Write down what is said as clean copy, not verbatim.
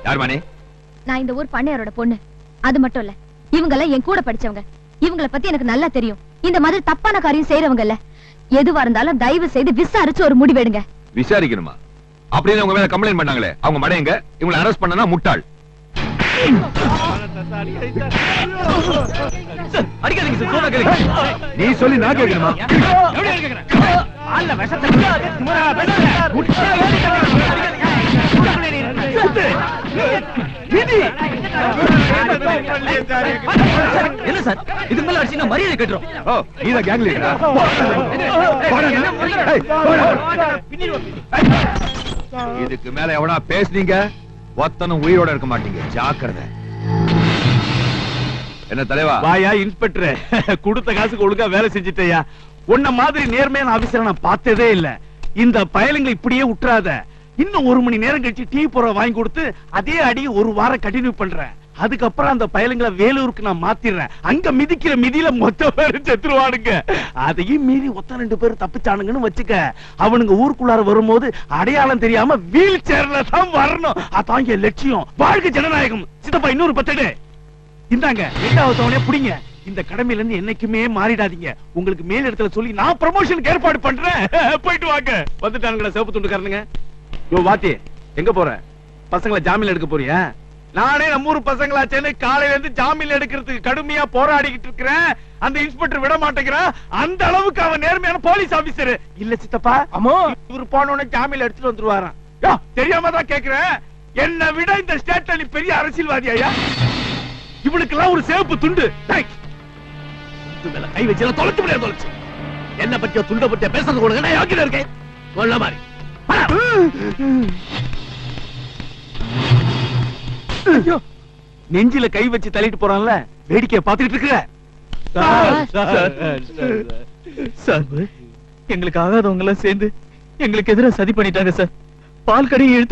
யார் மானே? நான் இந்த ஊர் பண்ணையாரோட பொண்ணு. அது மட்டும் இல்ல, இவங்க எல்லாம் என் கூட படிச்சவங்க. இவங்கள பத்தி எனக்கு நல்லா தெரியும். இந்த மாதிரி தப்பான காரியம் செய்யறவங்க இல்ல. எதுவா இருந்தாலும் தயவு செய்து விசாரிச்சு ஒரு முடிவெடுங்க. விசாரிக்கணுமா? அப்படின்னு உங்க மேல கம்ப்ளைண்ட் பண்ணாங்களே, அவங்க மடையங்க. இவங்களை அரெஸ்ட் பண்ணனா முட்டாள். நீ சொல்லி நான் கேட்கணுமா? என்ன சார் இதுக்கு மேல அடிச்சீங்கன்னா மரியாதை கட்டுறோம். நீதான் கேங் லீடரா? இதுக்கு மேல எவனா பேசுனீங்க ஒத்தனும் உயிரோட இருக்க மாட்டீங்க. ஜாக்கிரதை. என்ன தலைவா? வாயா இன்ஸ்பெக்டர், கொடுத்த காசுக்கு ஒழுங்கா வேலை செஞ்சுட்டயா. உன்ன மாதிரி நேர்மையான ஆபீசரை நான் பார்த்ததே இல்ல. இந்த பயலுங்களை இப்படியே விட்டுறாத. இன்னும் 1 மணி நேரம் கழிச்சு டீ போற வாங்கி கொடுத்து அதே அடி 1 வாரம் கண்டினியூ பண்றேன். அதுக்கப்புறம் அந்த பயலுங்களை வேலூருக்கு நான் மாத்திடுறேன். அங்க மிதிக்கிற மிதியில மொத்த பேரும் செத்துருவானுங்க. அதையும் மீறி ஒத்த 2 பேரும் தப்பிச்சானுங்கன்னு வச்சுக்க. அவனுங்க ஊருக்குள்ளார வரும்போது அடையாளம் தெரியாம வீல் சேர்ல தான் வரணும். அதான் என் லட்சியம். வாழ்க்கை ஜனநாயகம். சித்தப்பா இன்னொரு 10 இந்தாங்க. 2வது தவணையா புடிங்க. இந்த கடமையில இருந்து என்னைக்குமே மாறிடாதீங்க. உங்களுக்கு மேல் இடத்துல சொல்லி நான் ப்ரமோஷனுக்கு ஏற்பாடு பண்றேன். போயிட்டு வாங்க. வந்துட்டானுங்களா சிவப்பு துண்டுக்காரனுங்க? யோ வாத்தி, எங்க போற? பசங்களை ஜாமீன் எடுக்க போறியா? நானே நம்ம ஊர் பசங்களா சேர்ந்து காலையில இருந்து ஜாமீன் எடுக்கிறதுக்கு கடுமையா போராடிக்கிட்டு இருக்கிறேன். அந்த இன்ஸ்பெக்டர் விட மாட்டேங்கிறான். அந்த அளவுக்கு அவன் நேர்மையான போலீஸ் ஆபீசர் இல்ல சித்தப்பா. ஆமா, இவரு போனோட ஜாமீன் எடுத்துட்டு வந்துருவாராம். தெரியாம தான் கேக்குறேன். என்னை விட இந்த ஸ்டேட்ல நீ பெரிய அரசியல்வாதியா? இவனுக்கெல்லாம் ஒரு சேவப்பு துண்டு மேல கை வச்சு தொலைச்சு முடியாது. தொலைச்சு என்ன பத்தியோ துண்ட பத்திய பேசுறது கொடுங்க. நான் யோகில இருக்கேன். சொல்ல மாதிரி நெஞ்சில கை வச்சு தள்ளிட்டு போறான்ல, வேடிக்கைய பாத்துக்கிட்டு இருக்கிற. சார், எங்களுக்கு ஆகாதவங்க எல்லாம் சேர்ந்து எங்களுக்கு எதிராக சதி பண்ணிட்டாங்க சார். பால் கடையை இழுத்து